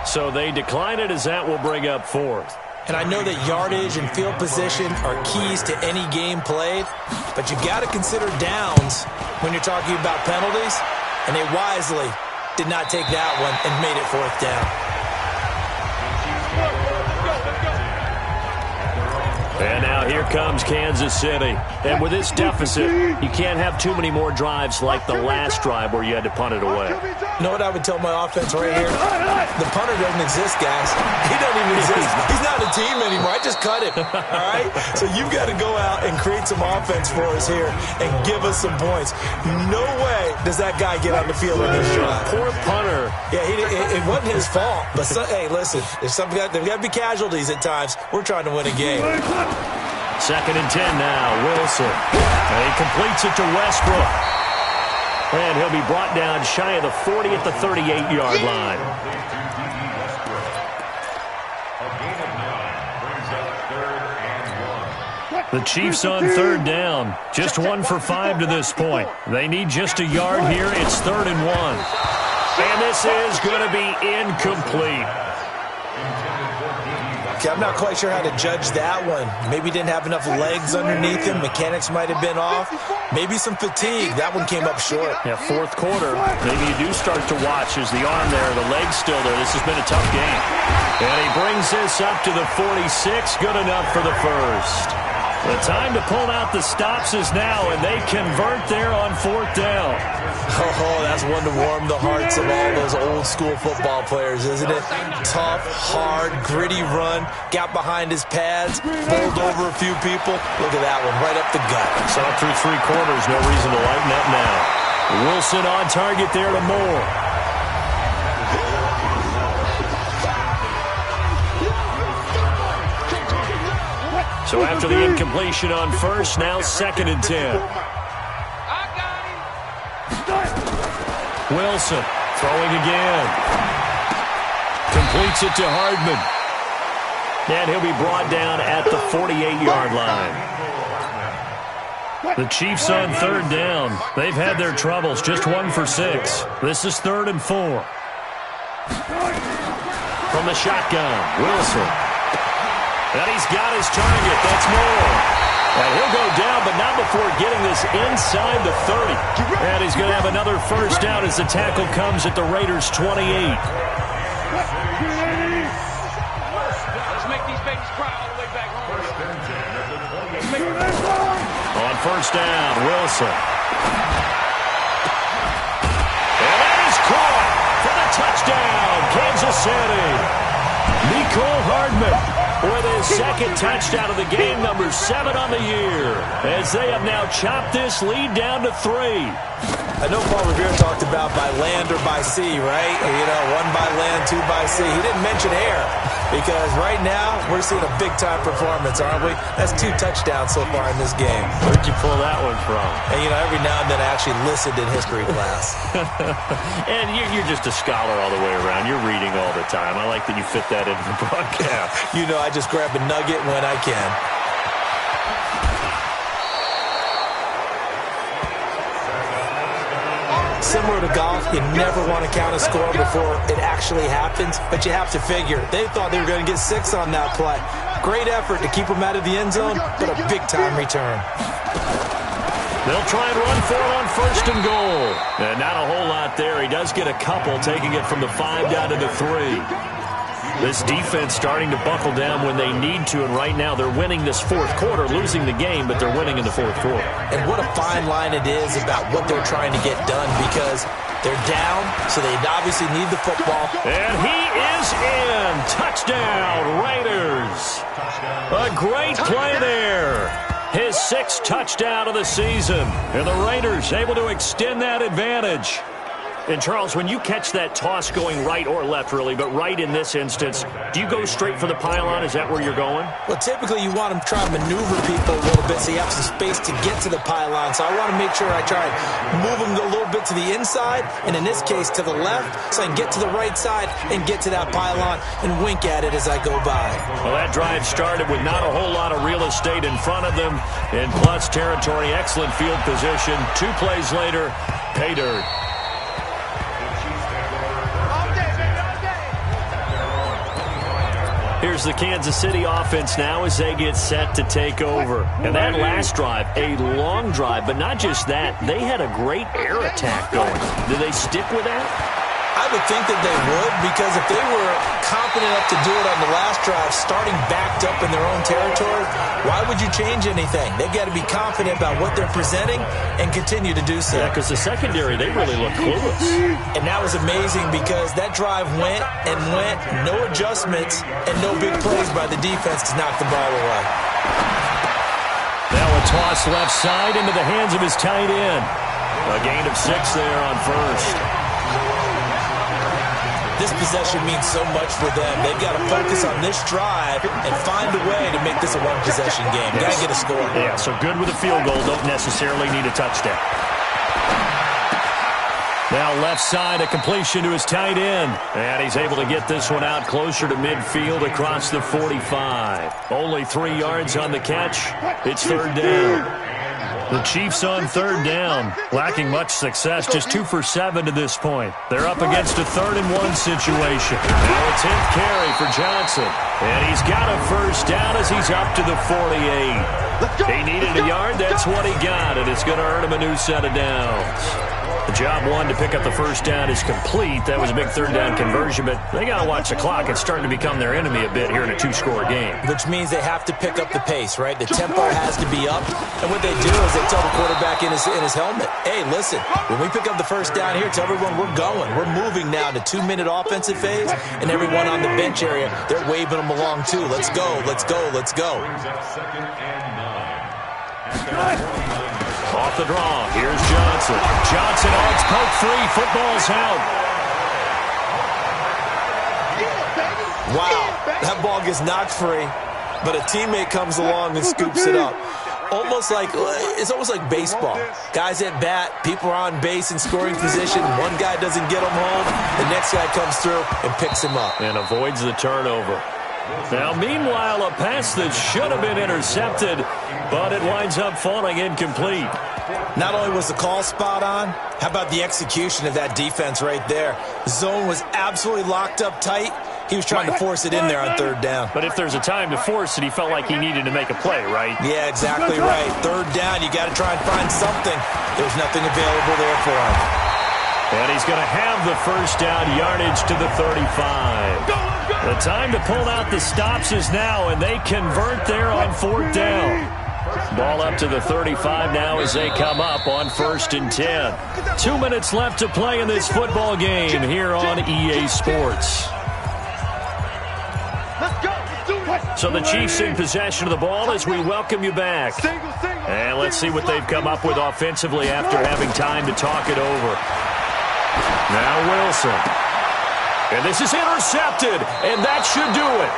So they decline it as that will bring up 4th. And I know that yardage and field position are keys to any game played, but you got to consider downs when you're talking about penalties, and they wisely did not take that one and made it 4th down. And now here comes Kansas City. And with this deficit, you can't have too many more drives like the last drive where you had to punt it away. You know what I would tell my offense right here? The punter doesn't exist, guys. He doesn't even exist. He's not a team anymore. I just cut him, all right? So you've got to go out and create some offense for us here and give us some points. No way does that guy get on the field on this drive. Poor punter. Yeah, it wasn't his fault. But, hey, listen, there's got to be casualties at times. We're trying to win a game. 2nd and 10 now. Wilson. And he completes it to Westbrook. And he'll be brought down shy of the 40 at the 38-yard line. The Chiefs on 3rd down. Just 1 for 5 to this point. They need just a yard here. It's 3rd and 1. And this is going to be incomplete. Okay, I'm not quite sure how to judge that one. Maybe didn't have enough legs underneath him. Mechanics might have been off. Maybe some fatigue. That one came up short. Yeah, 4th quarter. Maybe you do start to watch as the arm there, the leg's still there. This has been a tough game. And he brings this up to the 46. Good enough for the 1st. The time to pull out the stops is now, and they convert there on 4th down. Oh, that's one to warm the hearts of all those old-school football players, isn't it? Tough, hard, gritty run, got behind his pads, bowled over a few people. Look at that one, right up the gut. Saw it through 3 quarters, no reason to lighten up now. Wilson on target there to Moore. So after the incompletion on 1st, now 2nd and 10. Wilson throwing again. Completes it to Hardman. And he'll be brought down at the 48-yard line. The Chiefs on 3rd down. They've had their troubles. Just 1 for 6. This is 3rd and 4. From the shotgun, Wilson. And he's got his target. That's Moore. And he'll go down, but not before getting this inside the 30. And he's going to have another 1st down as the tackle comes at the Raiders' 28. Let's make these babies cry all the way back home. On 1st down, Wilson. And that is caught for the touchdown, Kansas City. Nicole Hardman with his 2nd touchdown of the game, number 7 on the year, as they have now chopped this lead down to 3. I know Paul Revere talked about by land or by sea, right? You know, 1 by land, 2 by sea. He didn't mention air. because right now we're seeing a big-time performance, aren't we? That's 2 touchdowns so far in this game. Where'd you pull that one from? And, every now and then I actually listened in history class. And you're just a scholar all the way around. You're reading all the time. I like that you fit that into the broadcast. I just grab a nugget when I can. Similar to golf, you never want to count a score before it actually happens, but you have to figure. They thought they were going to get 6 on that play. Great effort to keep them out of the end zone, but a big-time return. They'll try and run for it on 1st and goal. And not a whole lot there. He does get a couple, taking it from the 5 down to the 3. This defense starting to buckle down when they need to, and right now they're winning this 4th quarter, losing the game, but they're winning in the 4th quarter. And what a fine line it is about what they're trying to get done, because they're down, so they obviously need the football. And he is in. Touchdown, Raiders. A great play there. His 6th touchdown of the season. And the Raiders able to extend that advantage. And, Charles, when you catch that toss going right or left, really, but right in this instance, do you go straight for the pylon? Is that where you're going? Well, typically you want to try and maneuver people a little bit so you have some space to get to the pylon. So I want to make sure I try and move them a little bit to the inside, and in this case to the left, so I can get to the right side and get to that pylon and wink at it as I go by. Well, that drive started with not a whole lot of real estate in front of them. In plus territory, excellent field position. 2 plays later, pay dirt. Here's the Kansas City offense now as they get set to take over. And that last drive, a long drive, but not just that. They had a great air attack going. Do they stick with that? I would think that they would, because if they were confident enough to do it on the last drive, starting backed up in their own territory, why would you change anything? They've got to be confident about what they're presenting and continue to do so. Yeah, because the secondary, they really look clueless. And that was amazing because that drive went and went, no adjustments, and no big plays by the defense to knock the ball away. Now a toss left side into the hands of his tight end. A gain of 6 there on 1st. This possession means so much for them. They've got to focus on this drive and find a way to make this a one-possession game. Yes. Got to get a score. Yeah, so good with a field goal. Don't necessarily need a touchdown. Now left side, a completion to his tight end. And he's able to get this one out closer to midfield across the 45. Only 3 yards on the catch. It's 3rd down. The Chiefs on 3rd down, lacking much success, just 2 for 7 to this point. They're up against a 3rd and 1 situation. Now a 10th carry for Johnson. And he's got a 1st down as he's up to the 48. He needed a yard, that's what he got, and it's going to earn him a new set of downs. The job 1 to pick up the 1st down is complete. That was a big 3rd down conversion, but they got to watch the clock. It's starting to become their enemy a bit here in a 2-score game. Which means they have to pick up the pace, right? The tempo has to be up. And what they do is they tell the quarterback in his helmet, hey, listen, when we pick up the 1st down here, tell everyone we're going. We're moving now to 2-minute offensive phase, and everyone on the bench area, they're waving them along too. Let's go, let's go, let's go. Off the draw, here's Johnson. Johnson, it's poked free. Football's out. Wow, that ball gets knocked free, but a teammate comes along and scoops it up. It's almost like baseball. Guys at bat, people are on base in scoring position. One guy doesn't get him home. The next guy comes through and picks him up. And avoids the turnover. Now, meanwhile, a pass that should have been intercepted, but it winds up falling incomplete. Not only was the call spot on, how about the execution of that defense right there? The zone was absolutely locked up tight. He was trying to force it in there on 3rd down. But if there's a time to force it, he felt like he needed to make a play, right? Yeah, exactly right. 3rd down, you got to try and find something. There's nothing available there for him. And he's going to have the 1st down, yardage to the 35. The time to pull out the stops is now, and they convert there on 4th down. Ball up to the 35 now as they come up on 1st and 10. 2 minutes left to play in this football game here on EA Sports. So the Chiefs in possession of the ball as we welcome you back. And let's see what they've come up with offensively after having time to talk it over. Now Wilson. And this is intercepted, and that should do it.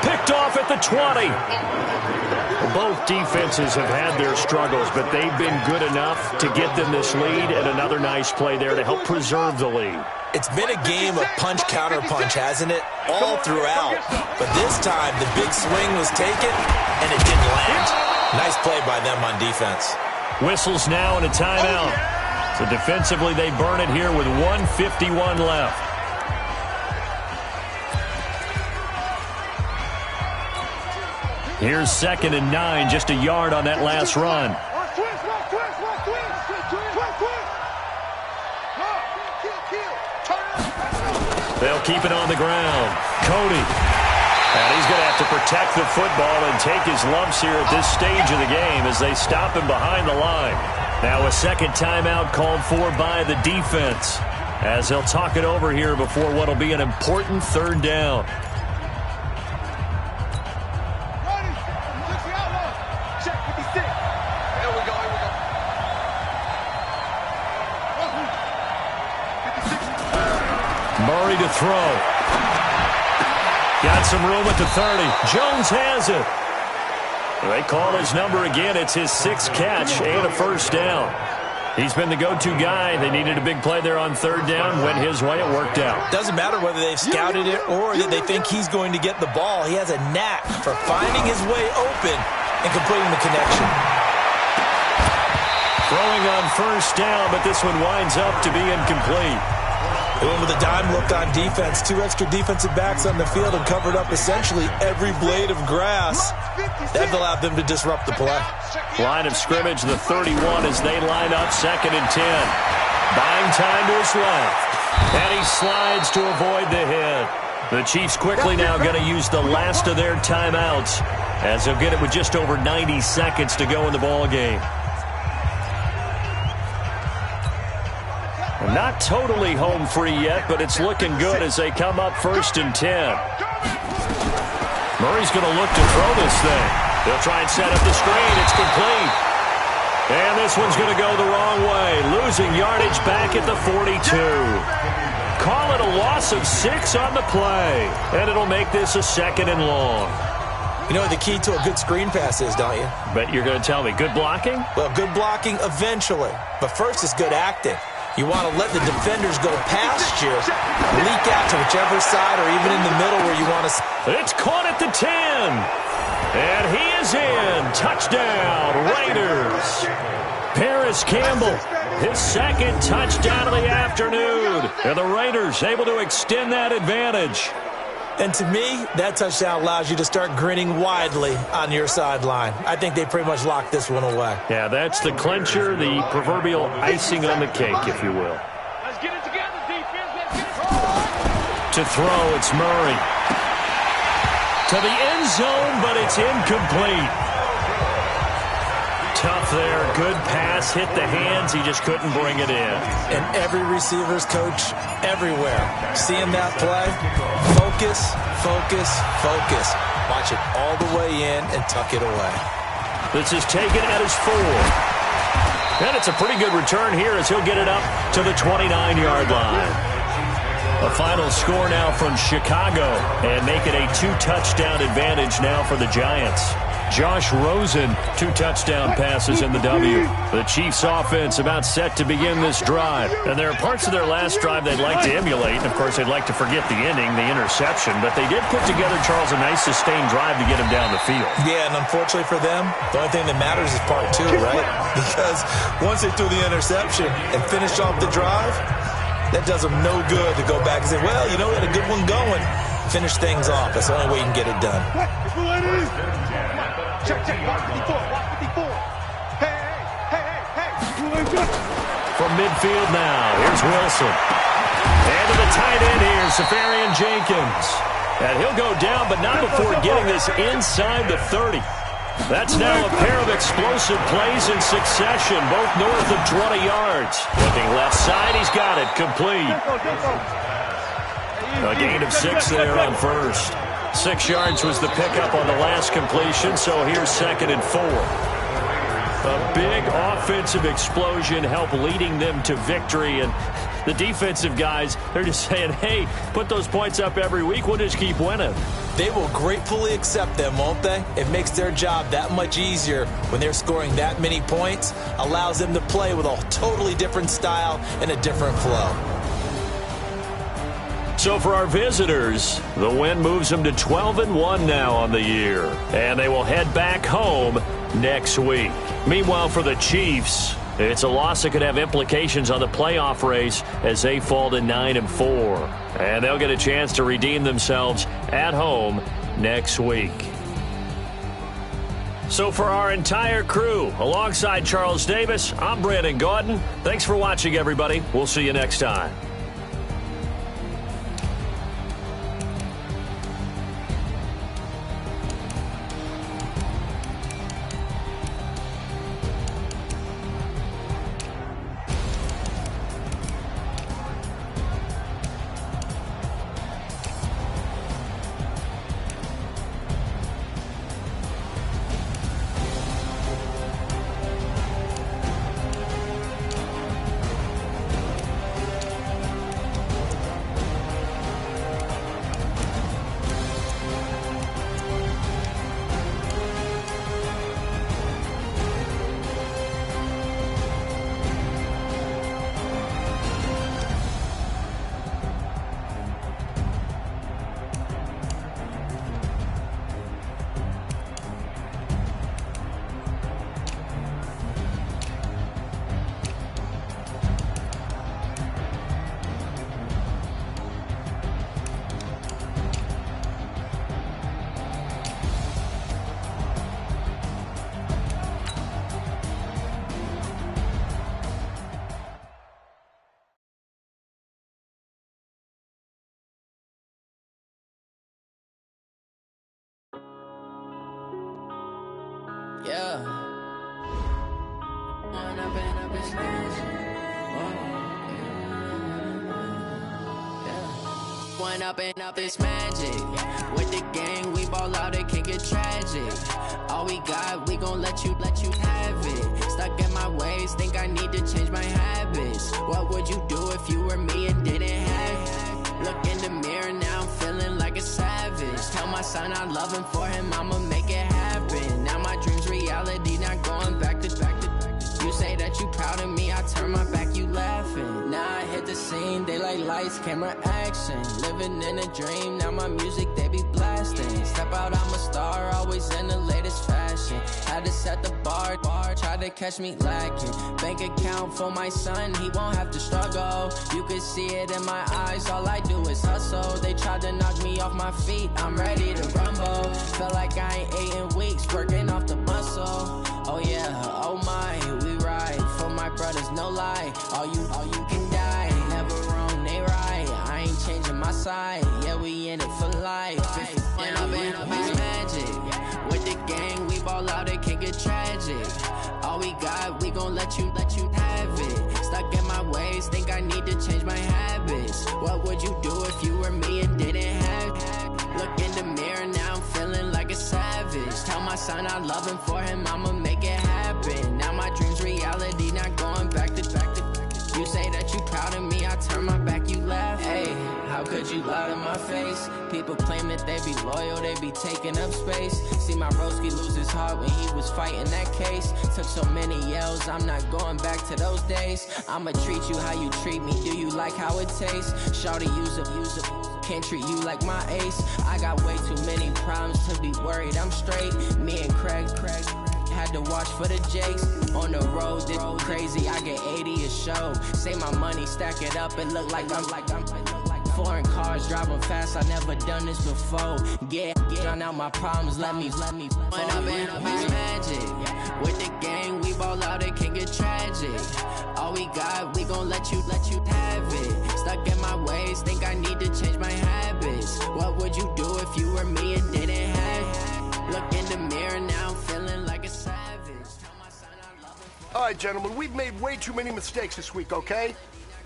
Picked off at the 20. Both defenses have had their struggles, but they've been good enough to get them this lead, and another nice play there to help preserve the lead. It's been a game of punch-counter-punch, hasn't it? All throughout. But this time, the big swing was taken, and it didn't land. Nice play by them on defense. Whistles now and a timeout. So defensively, they burn it here with 1:51 left. Here's 2nd and 9, just a yard on that last run. They'll keep it on the ground. Cody. And he's going to have to protect the football and take his lumps here at this stage of the game as they stop him behind the line. Now a second timeout called for by the defense as they'll talk it over here before what will be an important 3rd down. Murray to throw. Got some room at the 30. Jones has it. They call his number again. It's his 6th catch and a 1st down. He's been the go-to guy. They needed a big play there on 3rd down. Went his way. It worked out. Doesn't matter whether they've scouted it or that they think he's going to get the ball. He has a knack for finding his way open and completing the connection. Throwing on 1st down, but this one winds up to be incomplete. They went with a dime look on defense. 2 extra defensive backs on the field and covered up essentially every blade of grass. That allowed them to disrupt the play. Line of scrimmage, the 31 as they line up 2nd and 10. Buying time to his left. And he slides to avoid the hit. The Chiefs quickly now going to use the last of their timeouts as they'll get it with just over 90 seconds to go in the ball game. Not totally home free yet, but it's looking good as they come up 1st and 10. Murray's going to look to throw this thing. They'll try and set up the screen. It's complete. And this one's going to go the wrong way. Losing yardage back at the 42. Call it a loss of 6 on the play. And it'll make this a 2nd and long. You know what the key to a good screen pass is, don't you? Bet you're going to tell me. Good blocking? Well, good blocking eventually. But first is good acting. You want to let the defenders go past you, leak out to whichever side or even in the middle where you want to. It's caught at the 10. And he is in. Touchdown, Raiders. Paris Campbell, his 2nd touchdown of the afternoon. And the Raiders able to extend that advantage. And to me, that touchdown allows you to start grinning widely on your sideline. I think they pretty much locked this one away. Yeah, that's the clincher, the proverbial icing on the cake, if you will. Let's get it together, defense. Let's get it. To throw, it's Murray. To the end zone, but it's incomplete. Tough there. Good pass. Hit the hands. He just couldn't bring it in. And every receiver's coach everywhere. Seeing that play, focus, focus, focus. Watch it all the way in and tuck it away. This is taken at his 4. And it's a pretty good return here as he'll get it up to the 29-yard line. A final score now from Chicago and make it a 2-touchdown advantage now for the Giants. Josh Rosen, 2 touchdown passes in the W. The Chiefs offense about set to begin this drive. And there are parts of their last drive they'd like to emulate. And of course, they'd like to forget the ending, the interception. But they did put together, Charles, a nice sustained drive to get him down the field. Yeah, and unfortunately for them, the only thing that matters is part 2, right? Because once they threw the interception and finished off the drive, that does them no good to go back and say, well, you know, we had a good one going. Finish things off. That's the only way you can get it done. Check, watch 54, watch 54. Hey. From midfield now, here's Wilson. And to the tight end here, Safarian Jenkins. And he'll go down, but not before getting this inside the 30. That's now a pair of explosive plays in succession, both north of 20 yards. Looking left side, he's got it, complete. A gain of 6 there on first. 6 yards was the pickup on the last completion, so here's 2nd and 4. A big offensive explosion helped leading them to victory, and The defensive guys, they're just saying, hey, put those points up every week. We'll just keep winning. They will gratefully accept them, won't they? It makes their job that much easier when they're scoring that many points. Allows them to play with a totally different style and a different flow. So for our visitors, the win moves them to 12-1 now on the year. And they will head back home next week. Meanwhile, for the Chiefs, it's a loss that could have implications on the playoff race as they fall to 9-4. And they'll get a chance to redeem themselves at home next week. So for our entire crew, alongside Charles Davis, I'm Brandon Gaudin. Thanks for watching, everybody. We'll see you next time. Yeah. One up and up is magic. With the gang, we ball out, it can get tragic. All we got, we gon' let you have it. Stuck in my ways, think I need to change my habits. What would you do if you were me and didn't have it? Look in the mirror, now I'm feeling like a savage. Tell my son I love him, for him I'ma make it happen. Now my dream's reality, not going back to. You say that you proud of me, I turn my back, you laughing. Now I hit the scene, they like lights, camera, action. Living in a dream, now my music, they be blasting. Step out, I'm a star, always in the latest fashion. Had to set the bar, try to catch me lacking. Bank account for my son, he won't have to struggle. You can see it in my eyes, all I do is hustle. They tried to knock me off my feet, I'm ready to rumble. Felt like I ain't ate in weeks, working off the muscle. Oh yeah, oh my, we ride for my brothers, no lie. All you can die, never wrong, they right. I ain't changing my side, yeah, we in it for life. When I've been up is magic. With the gang, we ball out, it can get tragic. All we got, we gon' let you have it. Stuck in my ways, think I need to change my habits. What would you do if you were me and didn't have it? Look in the mirror, now I'm feeling like a savage. Tell my son I love him, for him I'ma make it happen. Now my dream's reality, not going back to. You say that you proud of me, I turn my back, you laugh. Hey, how could you lie to my face? People claim that they be loyal, they be taking up space. See my broski lose his heart when he was fighting that case. Took so many yells, I'm not going back to those days. I'ma treat you how you treat me, do you like how it tastes? Shawty, use it. Can't treat you like my ace. I got way too many problems to be worried, I'm straight. Me and Craig had to watch for the Jakes. On the road, this crazy, I get 80 a show. Say my money, stack it up, it look like I'm foreign cars, driving fast, I never done this before. Get drown out my problems, let me. When I've been up is magic. With the gang, we ball out, it can get tragic. All we got, we gon' let you have it. Stuck in my ways, think I need to change my habits. What would you do if you were me and didn't have it? Look in the mirror, now I'm feeling like a savage. Tell my son I love him. All right, gentlemen, we've made way too many mistakes this week, okay?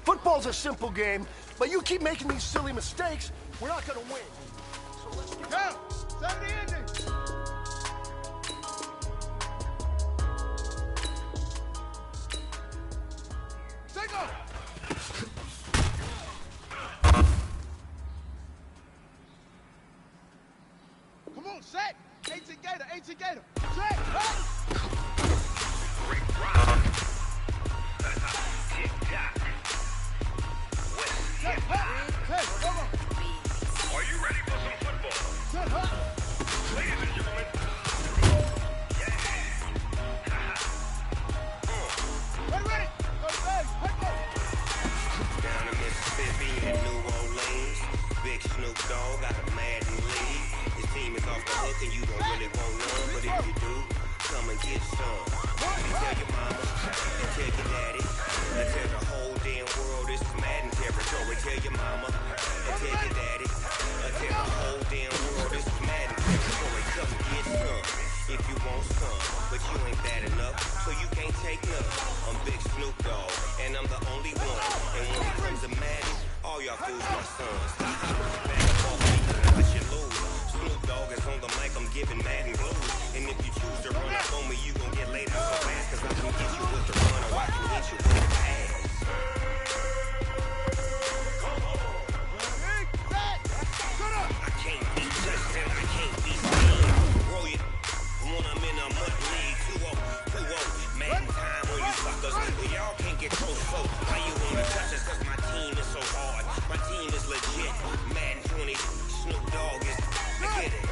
Football's a simple game, but you keep making these silly mistakes, we're not gonna win. So let's go! 70 ending! Take off! why you wanna touch us? Cause my team is so hard. My team is legit. Madden 20, Snoop Dogg is. I get it.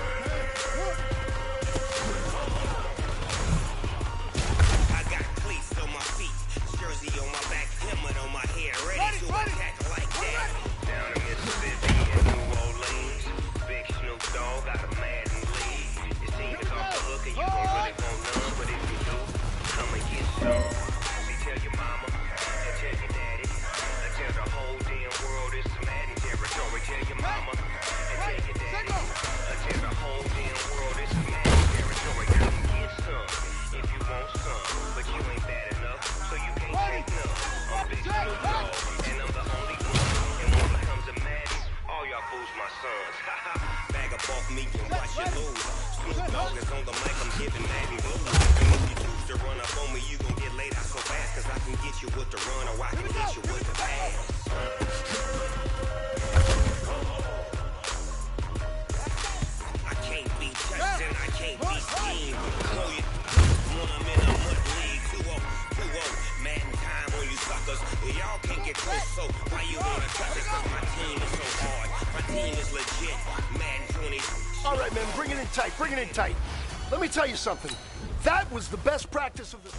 I got cleats on my feet, jersey on my back, helmet on my head, ready to attack like that. Down in Mississippi and New Orleans, big Snoop Dogg got a Madden lead. It seems it's off the hook and you don't really want none, but if you do, come and get some. Tell your mama, and tell your daddy, and tell the whole damn world it's Madden territory. Tell your mama, and tell your daddy, and tell the whole damn world it's Madden territory. Come and get some, if you want some, but you ain't bad enough, so you can't take none. I'm Big Snoop Dogg, and I'm the only one. And when it comes to Madden, all y'all fools my sons. Bag up off me and watch you lose. Snoop Dogg is on the mic, I'm giving Madden blues. And if you choose to run up on me, you gon' get laid out so fast, cause I can get you with the run or I can get you with the pass. I can't be touched and I can't be schemed. Know you when I'm in a mud league. 2-0, Madden time on you suckers. Y'all can't get close, so why you wanna touch us? Cause my team is so hard. My team is legit. Madden 20. All right, man, bring it in tight, bring it in tight. Let me tell you something. That was the best practice of the...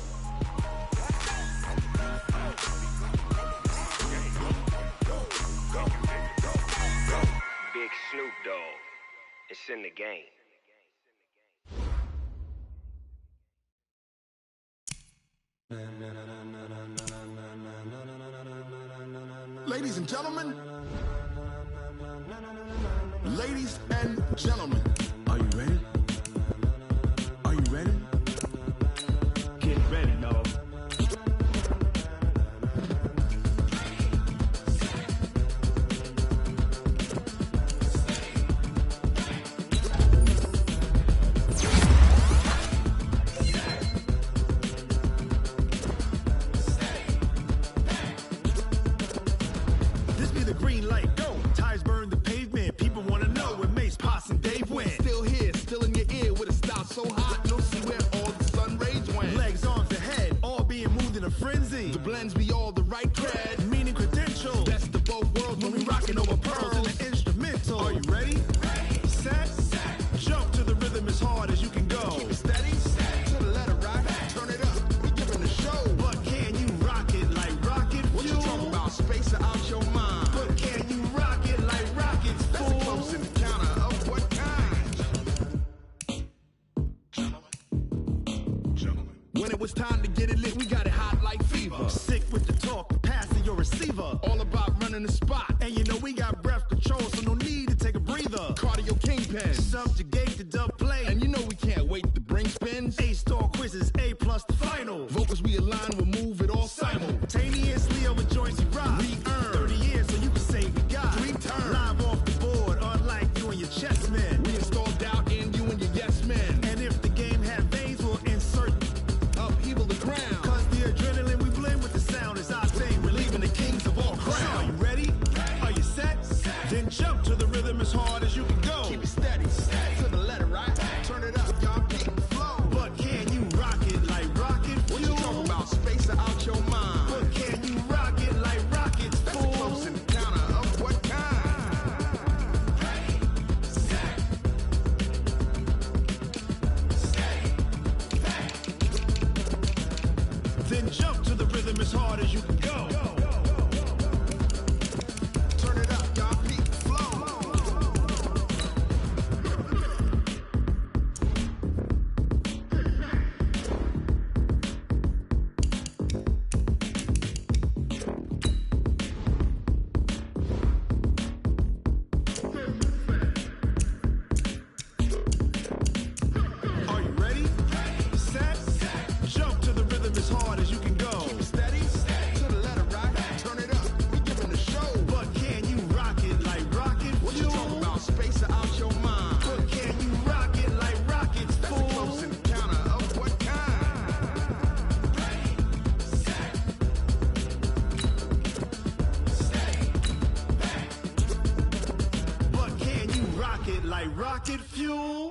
Big Snoop Dogg. It's in the game. Ladies and gentlemen, ladies and gentlemen, are you ready? Are you ready? Get ready, y'all. This be the green light, go. Tires burn the pavement. People wanna know where Mace, Posse, and Dave went. Still here, still in your ear with a style so hot, you'll see where all the sun rays went. Legs, arms, and head, all being moved in a frenzy. The blends be all the right cred, meaning credentials. Best of both worlds when we rockin' over pearls in the instrumental. Are you ready? Set, jump to the rhythm as hard as you can go. Keep it steady, to the letter right, turn it up, we giving a show. But can you rock it like rocket fuel? What you talking about, space or out your mind? But can you rock it like rockets, fool? That's a close encounter of what kind? Gentlemen. When it was time to get it lit, we got it hot like fever. Sick with the talk, passing your receiver. All about running the spot. And you know we got breath control, so no need to take a breather. Cardio kingpin, subjugate the dub play. And you know we can't wait to bring spins. A-star quizzes, A+ the final. Vocals we align, we'll move it all simultaneously over joints we rock. We earn 30 years, so you can say we got 3 turns. Live off the board, unlike you and your chess men. We install doubt in you and your yes men. And if the game had veins, we'll insert upheaval the ground. Cause the adrenaline we blend with the sound is our thing. We're leaving the kings of all crowns. So are you ready? Are you set? Then jump to the rhythm as hard as you can go. Keep it steady, to the letter right. Turn it up, y'all keep the flow. But can you rock it like rocket fuel? What you talking about, space or out your mind? But can you rock it like rockets, fool? That's a close encounter of what kind? Then jump to the rhythm as hard as you can go. Turn it up, y'all peak flow. Are you ready? Set, jump to the rhythm as hard as you can go. Keep it steady, to the letter right. Turn it up, we giving a show. But can you rock it like rocket fuel? What you talking about, space or out your mind? But can you rock it like rockets, fool? That's a close encounter of what kind? But can you rock it like rocket fuel?